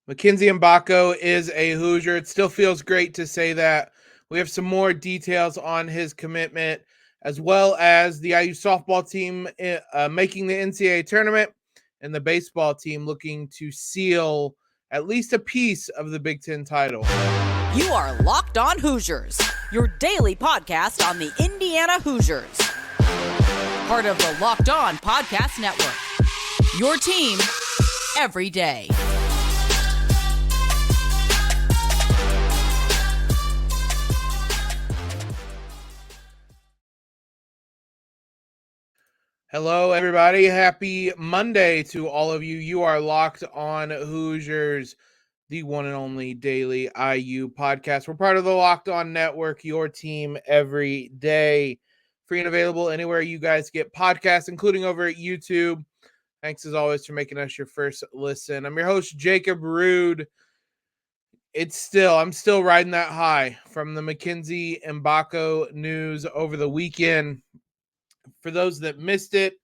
Mackenzie Mgbako is a Hoosier. It still feels great to say that. We have some more details on his commitment, as well as the IU softball team making the NCAA tournament and the baseball team looking to seal at least a piece of the Big Ten title. You are Locked On Hoosiers, your daily podcast on the Indiana Hoosiers. Part of the Locked On Podcast Network, your team every day. Hello, everybody. Happy Monday to all of you. You are Locked On Hoosiers, the one and only daily IU podcast. We're part of the Locked On Network, your team every day. Free and available anywhere you guys get podcasts, including over at YouTube. Thanks as always for making us your first listen. I'm your host, Jacob Rude. I'm still riding that high from the Mackenzie Mgbako news over the weekend. For those that missed it,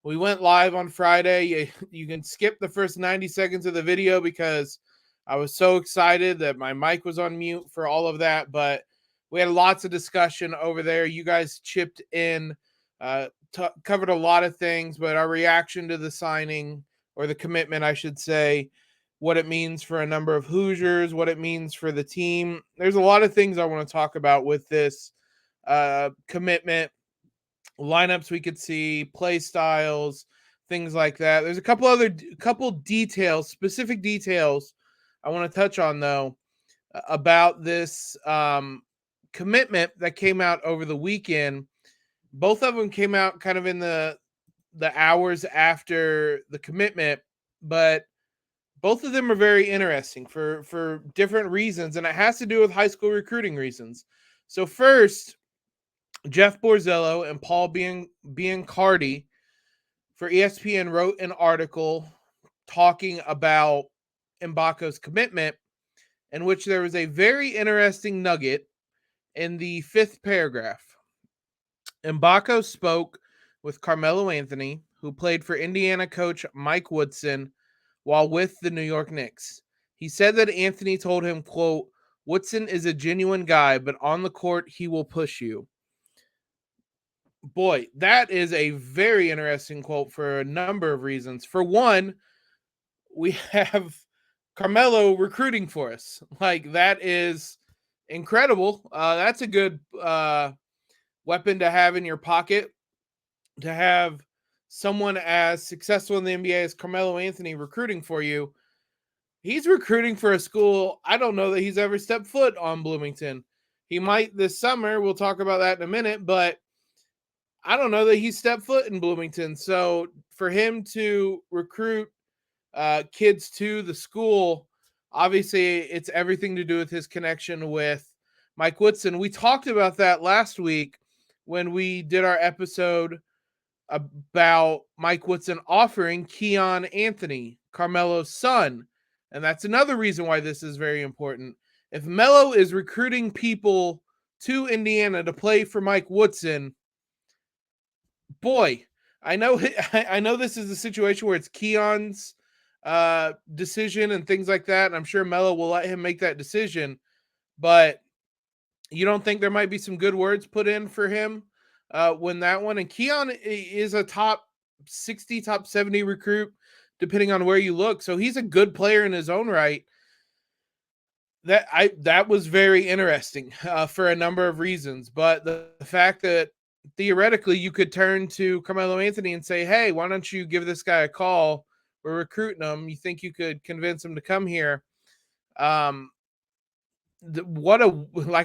we went live on Friday. You can skip the first 90 seconds of the video because I was so excited that my mic was on mute for all of that. But we had lots of discussion over there. You guys chipped in, covered a lot of things, but our reaction to the signing, or the commitment, I should say, what it means for a number of Hoosiers, what it means for the team. There's a lot of things I want to talk about with this commitment. Lineups we could see, play styles, things like that. There's a couple details, specific details I want to touch on, though, about this commitment that came out over the weekend. Both of them came out kind of in the hours after the commitment, but both of them are very interesting for different reasons, and it has to do with high school recruiting reasons. So first, Jeff Borzello and Paul Biancardi for ESPN wrote an article talking about Mgbako's commitment, in which there was a very interesting nugget in the fifth paragraph. Mgbako spoke with Carmelo Anthony, who played for Indiana coach Mike Woodson while with the New York Knicks. He said that Anthony told him, quote, "Woodson is a genuine guy, but on the court, he will push you." Boy, that is a very interesting quote for a number of reasons. For one, we have Carmelo recruiting for us. Like, that is incredible. That's a good weapon to have in your pocket, to have someone as successful in the NBA as Carmelo Anthony recruiting for you. He's recruiting for a school. I don't know that he's ever stepped foot on Bloomington. He might this summer. We'll talk about that in a minute, but I don't know that he stepped foot in Bloomington. So for him to recruit kids to the school, obviously it's everything to do with his connection with Mike Woodson. We talked about that last week when we did our episode about Mike Woodson offering Keon Anthony, Carmelo's son. And that's another reason why this is very important. If Melo is recruiting people to Indiana to play for Mike Woodson, boy, I know this is a situation where it's Keon's decision and things like that, and I'm sure Melo will let him make that decision. But you don't think there might be some good words put in for him when that one? And Keon is a top 60, top 70 recruit, depending on where you look. So he's a good player in his own right. That was very interesting for a number of reasons. But the fact that theoretically you could turn to Carmelo Anthony and say, "Hey, why don't you give this guy a call? We're recruiting him. You think you could convince him to come here?" Like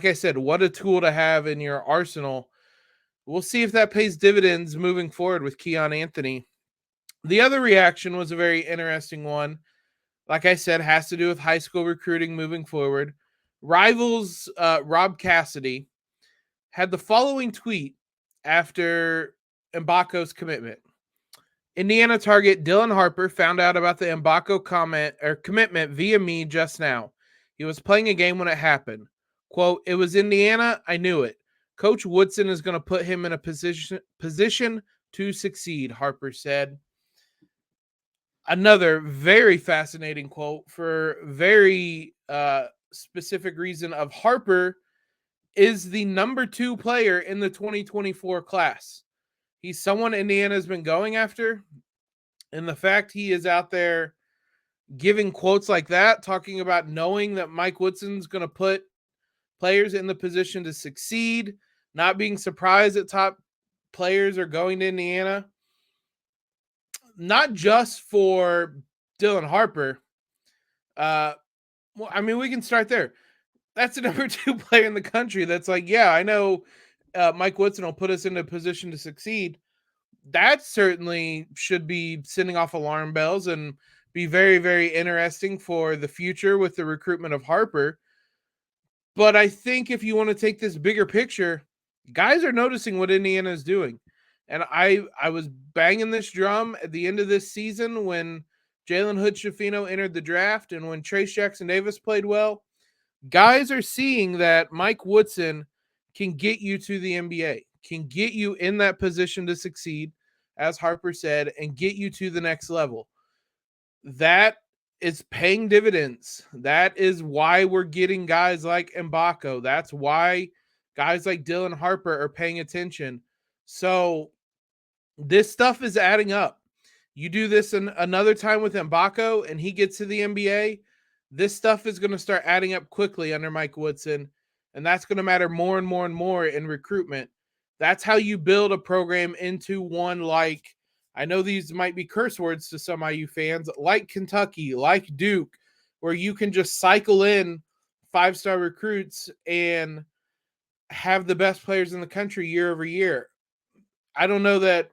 I said, what a tool to have in your arsenal. We'll see if that pays dividends moving forward with Keon Anthony. The other reaction was a very interesting one. Like I said, has to do with high school recruiting moving forward. Rivals Rob Cassidy had the following tweet after Mgbako's commitment. Indiana target Dylan Harper found out about the Mgbako commitment via me just now. He was playing a game when it happened. Quote, "It was Indiana. I knew it. Coach Woodson is going to put him in a position to succeed," Harper said. Another very fascinating quote for very specific reason of Harper is the number 2 player in the 2024 class. He's someone Indiana's been going after. And the fact he is out there giving quotes like that, talking about knowing that Mike Woodson's going to put players in the position to succeed, not being surprised that top players are going to Indiana, not just for Dylan Harper. Well, I mean, we can start there. That's the number 2 player in the country. That's like, yeah, I know Mike Woodson will put us in a position to succeed. That certainly should be sending off alarm bells and be very, very interesting for the future with the recruitment of Harper. But I think if you want to take this bigger picture, guys are noticing what Indiana is doing. And I was banging this drum at the end of this season when Jalen Hood-Schifino entered the draft and when Trace Jackson-Davis played well. Guys are seeing that Mike Woodson can get you to the NBA, can get you in that position to succeed, as Harper said, and get you to the next level. That is paying dividends. That is why we're getting guys like Mgbako. That's why guys like Dylan Harper are paying attention. So this stuff is adding up. You do this another time with Mgbako and he gets to the NBA, this stuff is going to start adding up quickly under Mike Woodson, and that's going to matter more and more and more in recruitment. That's how you build a program into one like, I know these might be curse words to some IU fans, like Kentucky, like Duke, where you can just cycle in 5-star recruits and have the best players in the country year over year. I don't know that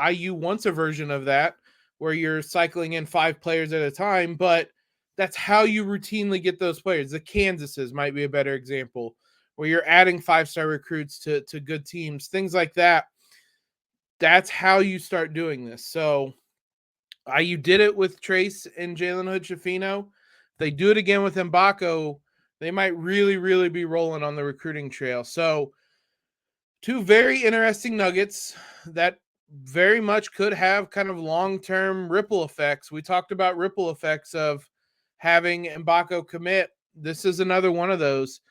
IU wants a version of that where you're cycling in 5 players at a time, but that's how you routinely get those players. The Kansases might be a better example where you're adding 5-star recruits to good teams, things like that. That's how you start doing this. So IU did it with Trace and Jalen Hood-Schifino. If they do it again with Mgbako, they might really, really be rolling on the recruiting trail. So 2 very interesting nuggets that very much could have kind of long-term ripple effects. We talked about ripple effects of having Mgbako commit. This is another one of those.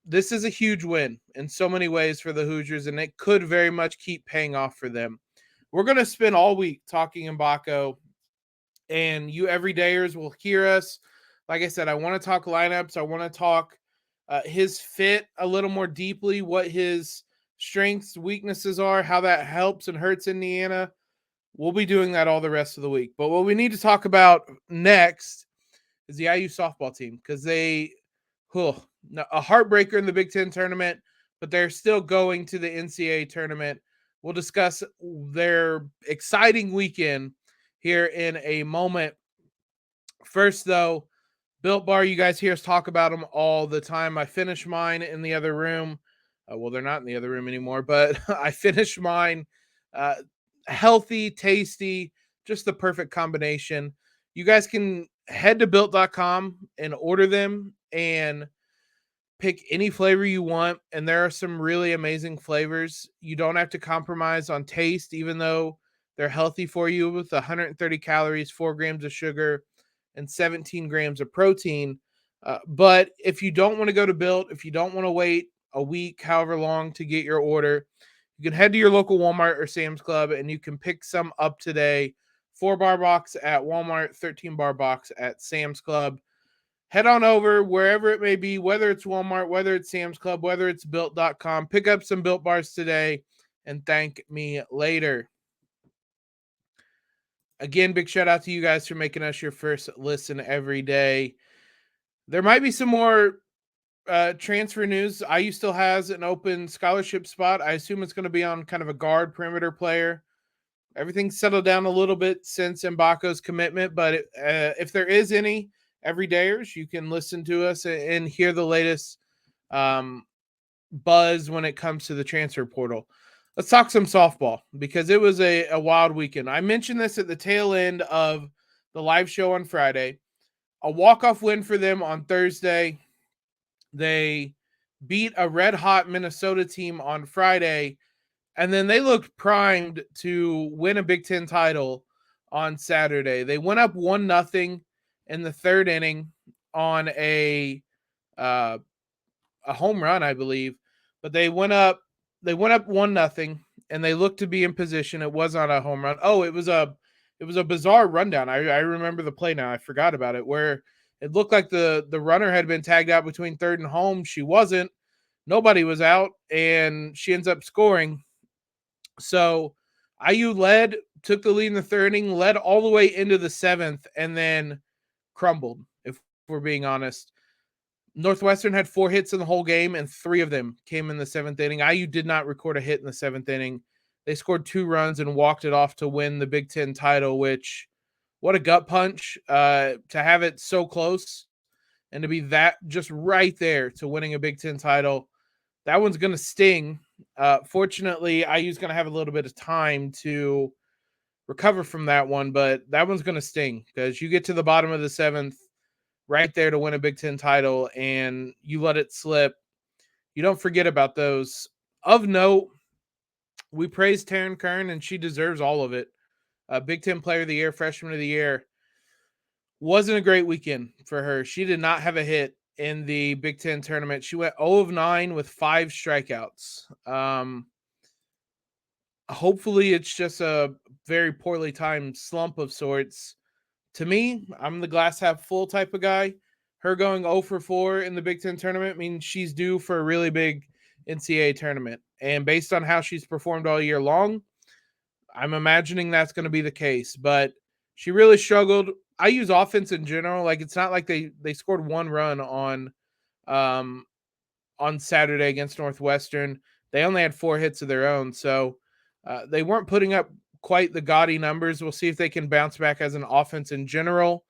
This is a huge win in so many ways for the Hoosiers, and it could very much keep paying off for them. We're going to spend all week talking Mgbako, and you everydayers will hear us. Like I said, I want to talk lineups. I want to talk his fit a little more deeply, what his strengths, weaknesses are, how that helps and hurts Indiana. We'll be doing that all the rest of the week. But what we need to talk about next is the IU softball team, because a heartbreaker in the Big Ten tournament, but they're still going to the NCAA tournament. We'll discuss their exciting weekend here in a moment. First, though, Built Bar, you guys hear us talk about them all the time. I finished mine in the other room. Well, they're not in the other room anymore, but I finished mine. Healthy, tasty, just the perfect combination. You guys can head to built.com and order them and pick any flavor you want. And there are some really amazing flavors. You don't have to compromise on taste, even though they're healthy for you with 130 calories, 4 grams of sugar, and 17 grams of protein. But if you don't want to go to Built, if you don't want to wait a week, however long to get your order, you can head to your local Walmart or Sam's Club and you can pick some up today. 4-bar box at Walmart, 13-bar box at Sam's Club. Head on over wherever it may be, whether it's Walmart, whether it's Sam's Club, whether it's Built.com. Pick up some Built Bars today and thank me later. Again, big shout out to you guys for making us your first listen every day. There might be some more transfer news. IU still has an open scholarship spot. I assume it's going to be on kind of a guard perimeter player. Everything's settled down a little bit since Mgbako's commitment, but if there is any everydayers, you can listen to us and hear the latest buzz when it comes to the transfer portal. Let's talk some softball because it was a wild weekend. I mentioned this at the tail end of the live show on Friday. A walk-off win for them on Thursday. They beat a red-hot Minnesota team on Friday, and then they looked primed to win a Big Ten title on Saturday. They went up 1-0 in the third inning on a home run, I believe. But they went up 1-0 and they looked to be in position. It was not a home run. Oh, it was a bizarre rundown. I remember the play now. I forgot about it, where it looked like the runner had been tagged out between third and home. She wasn't. Nobody was out, and she ends up scoring. So IU took the lead in the third inning, led all the way into the seventh, and then crumbled, if we're being honest. Northwestern had 4 hits in the whole game, and 3 of them came in the seventh inning. IU did not record a hit in the seventh inning. They scored 2 runs and walked it off to win the Big Ten title, which, what a gut punch to have it so close and to be that just right there to winning a Big Ten title. That one's going to sting. Fortunately, IU's going to have a little bit of time to recover from that one, but that one's going to sting because you get to the bottom of the seventh right there to win a Big Ten title and you let it slip. You don't forget about those. Of note, we praised Taryn Kern, and she deserves all of it. Big Ten Player of the Year, Freshman of the Year. Wasn't a great weekend for her. She did not have a hit in the Big Ten tournament. She went 0 of 9 with 5 strikeouts. Hopefully it's just a very poorly timed slump of sorts. To me, I'm the glass half full type of guy. Her going 0 for 4 in the Big Ten tournament means she's due for a really big NCAA tournament. And based on how she's performed all year long, I'm imagining that's going to be the case. But she really struggled. I use offense in general. Like, it's not like they scored 1 run on Saturday against Northwestern. They only had 4 hits of their own. So they weren't putting up quite the gaudy numbers. We'll see if they can bounce back as an offense in general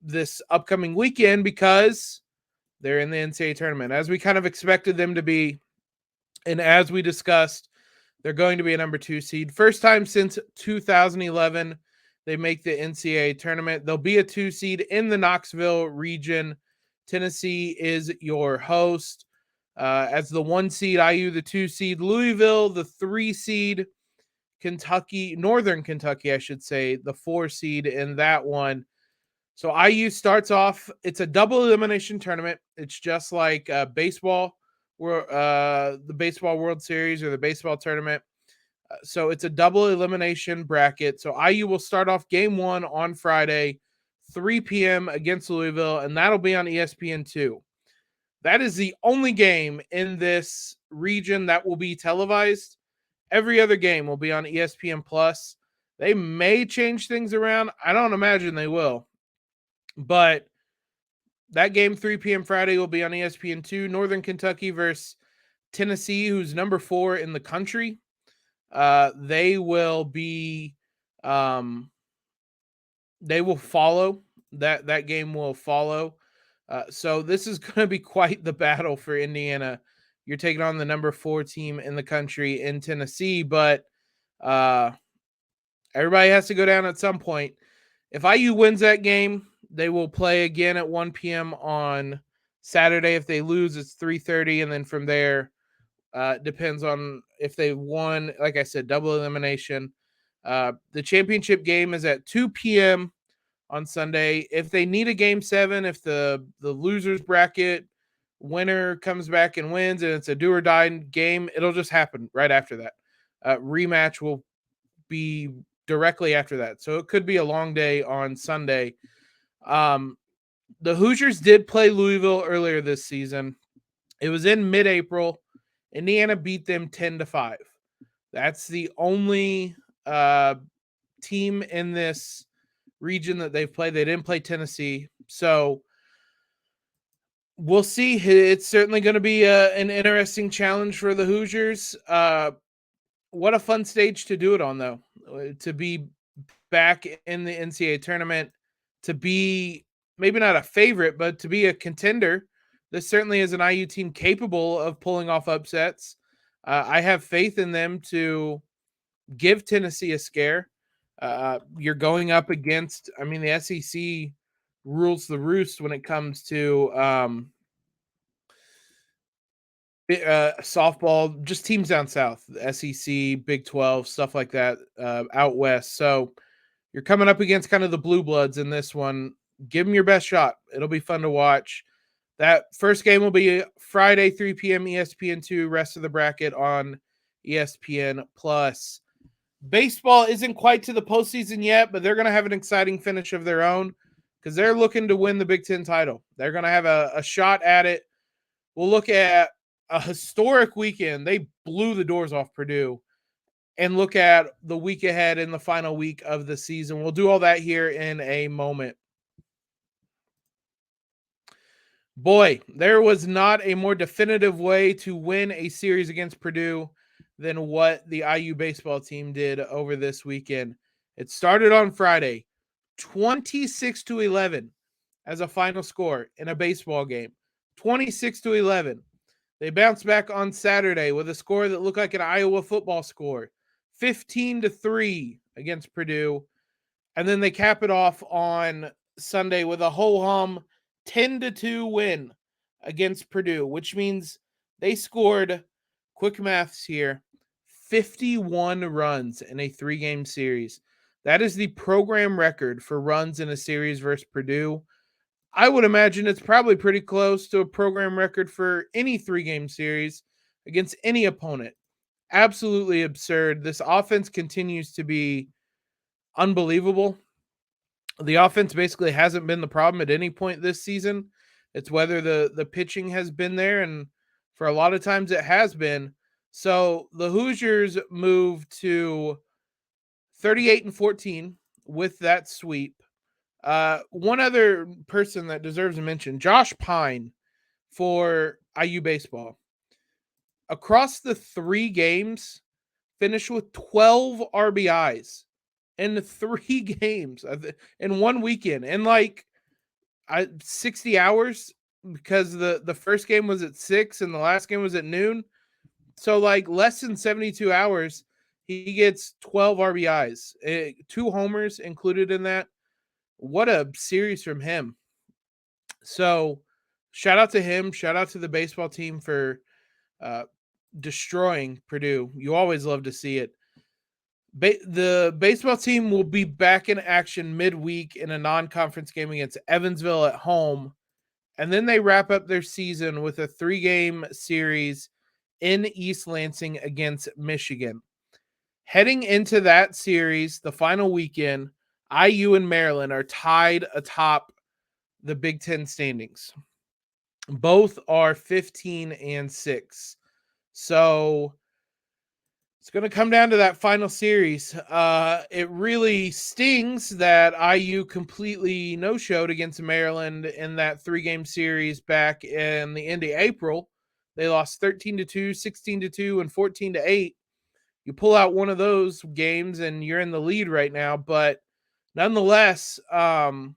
this upcoming weekend, because they're in the NCAA tournament, as we kind of expected them to be. And as we discussed, they're going to be a number 2 seed. First time since 2011 they make the NCAA tournament. They'll be a 2 seed in the Knoxville region. Tennessee is your host. As the 1 seed, IU the 2 seed, Louisville the 3 seed, Kentucky, Northern Kentucky, I should say, the 4 seed in that one. So IU starts off, it's a double elimination tournament. It's just like baseball, the Baseball World Series or the baseball tournament. So it's a double elimination bracket. So IU will start off game 1 on Friday, 3 p.m. against Louisville, and that'll be on ESPN2. That is the only game in this region that will be televised. Every other game will be on ESPN Plus. They may change things around. I don't imagine they will. But that game, 3 p.m. Friday, will be on ESPN2. Northern Kentucky versus Tennessee, who's number 4 in the country. They will be they will follow. That game will follow. So this is going to be quite the battle for Indiana. You're taking on the number 4 team in the country in Tennessee, but everybody has to go down at some point. If IU wins that game, they will play again at 1 p.m. on Saturday. If they lose, it's 3:30, and then from there, depends on if they won. Like I said, double elimination. The championship game is at 2 p.m. on Sunday. If they need a game 7, if the losers bracket winner comes back and wins and it's a do or die game, it'll just happen right after that. Rematch will be directly after that. So it could be a long day on Sunday. The Hoosiers did play Louisville earlier this season. It was in mid-April. Indiana beat them 10-5. That's the only team in this region that they've played. They didn't play Tennessee. So we'll see. It's certainly going to be an interesting challenge for the Hoosiers. What a fun stage to do it on, though. To be back in the NCAA tournament, to be maybe not a favorite, but to be a contender. This certainly is an IU team capable of pulling off upsets. I have faith in them to give Tennessee a scare. You're going up against, the SEC rules the roost when it comes to softball, just teams down south, the SEC, Big 12, stuff like that, out west. So You're coming up against kind of the blue bloods in this one. Give them your best shot. It'll be fun to watch. That first game will be Friday, 3 p.m. ESPN2, rest of the bracket on ESPN+. Baseball isn't quite to the postseason yet, but they're going to have an exciting finish of their own because they're looking to win the Big Ten title. They're going to have a shot at it. We'll look at a historic weekend. They blew the doors off Purdue, and look at the week ahead in the final week of the season. We'll do all that here in a moment. Boy, there was not a more definitive way to win a series against Purdue than what the IU baseball team did over this weekend. It started on Friday, 26-11 as a final score in a baseball game. 26-11. They bounced back on Saturday with a score that looked like an Iowa football score, 15-3 against Purdue. And then they cap it off on Sunday with a ho-hum 10-2 win against Purdue, which means they scored, quick maths here, 51 runs in a 3-game series. That is the program record for runs in a series versus Purdue. I would imagine it's probably pretty close to a program record for any 3-game series against any opponent. Absolutely absurd. This offense continues to be unbelievable. The offense basically hasn't been the problem at any point this season. It's whether the pitching has been there, and for a lot of times it has been. So the Hoosiers moved to 38-14 with that sweep. One other person that deserves a mention, Josh Pine for IU baseball. Across the 3 games, finished with 12 RBIs in 3 games in one weekend, in like 60 hours, because the first game was at 6 and the last game was at noon. So like less than 72 hours, he gets 12 RBIs, 2 homers included in that. What a series from him. So shout out to him. Shout out to the baseball team for destroying Purdue. You always love to see it. The baseball team will be back in action midweek in a non-conference game against Evansville at home. And then they wrap up their season with a 3-game series in East Lansing against Michigan. Heading into that series, the final weekend, IU and Maryland are tied atop the Big Ten standings. Both are 15-6. So it's going to come down to that final series. It really stings that IU completely no-showed against Maryland in that 3-game series back in the end of April. They lost 13-2, 16-2, and 14-8. You pull out one of those games and you're in the lead right now, but nonetheless, they'll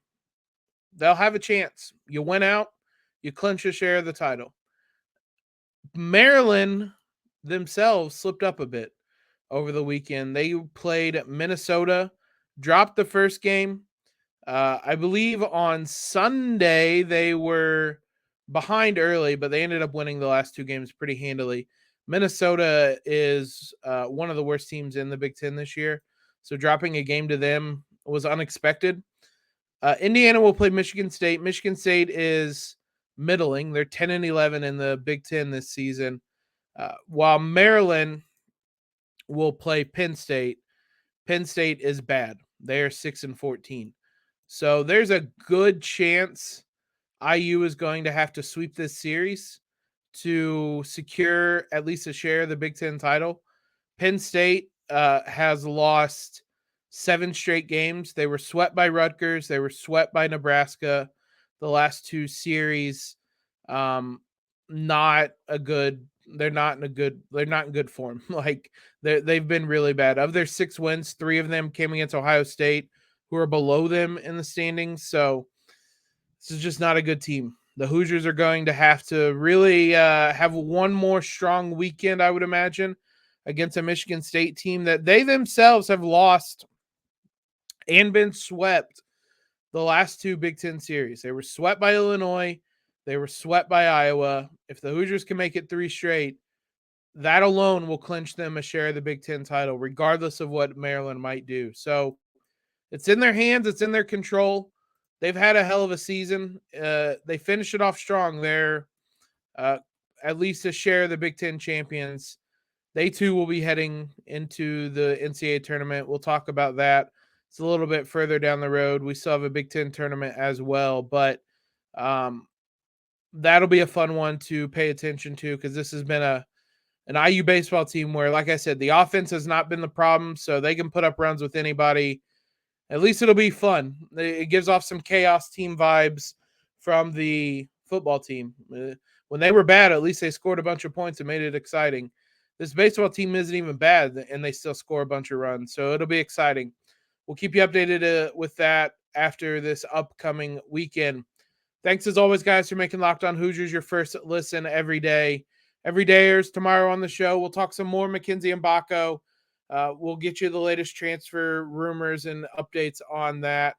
have a chance. You win out, you clinch a share of the title. Maryland themselves slipped up a bit over the weekend. They played Minnesota, dropped the first game. I believe on Sunday they were behind early, but they ended up winning the last 2 games pretty handily. Minnesota is one of the worst teams in the Big Ten this year, so dropping a game to them was unexpected. Indiana will play Michigan State. Michigan State is middling. They're 10-11 in the Big Ten this season, while Maryland will play Penn State. Penn State is bad. They're 6-14. So there's a good chance IU is going to have to sweep this series to secure at least a share of the Big Ten title. Penn State has lost 7 straight games. They were swept by Rutgers. They were swept by Nebraska. The last 2 series, not a good. They're not in good form. Like they've been really bad. Of their 6 wins, 3 of them came against Ohio State, who are below them in the standings. So this is just not a good team. The Hoosiers are going to have to really have one more strong weekend, I would imagine, against a Michigan State team that they themselves have lost and been swept the last 2 Big Ten series. They were swept by Illinois. They were swept by Iowa. If the Hoosiers can make it 3 straight, that alone will clinch them a share of the Big Ten title, regardless of what Maryland might do. So It's in their hands. It's in their control. They've had a hell of a season. They finished it off strong. They're at least a share of the Big Ten champions. They too will be heading into the NCAA tournament. We'll talk about that. It's a little bit further down the road. We still have a Big Ten tournament as well, but that'll be a fun one to pay attention to because this has been an IU baseball team where, like I said, the offense has not been the problem, so they can put up runs with anybody. At least it'll be fun. It gives off some chaos team vibes from the football team. When they were bad, at least they scored a bunch of points and made it exciting. This baseball team isn't even bad, and they still score a bunch of runs. So it'll be exciting. We'll keep you updated with that after this upcoming weekend. Thanks as always, guys, for making Locked On Hoosiers your first listen every day. Every dayers tomorrow on the show. We'll talk some more Mackenzie Mgbako. We'll get you the latest transfer rumors and updates on that.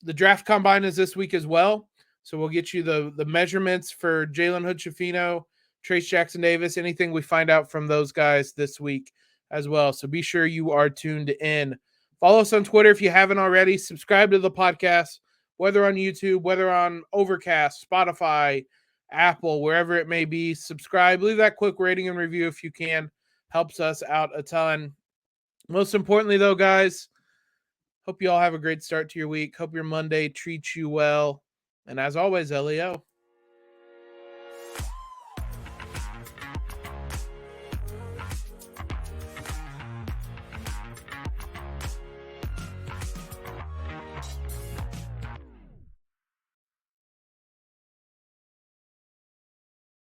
The draft combine is this week as well. So we'll get you the measurements for Jalen Hood-Schifino, Trace Jackson-Davis, anything we find out from those guys this week as well. So be sure you are tuned in. Follow us on Twitter if you haven't already. Subscribe to the podcast, whether on YouTube, whether on Overcast, Spotify, Apple, wherever it may be. Subscribe. Leave that quick rating and review if you can. Helps us out a ton. Most importantly, though, guys, hope you all have a great start to your week. Hope your Monday treats you well. And as always, LEO.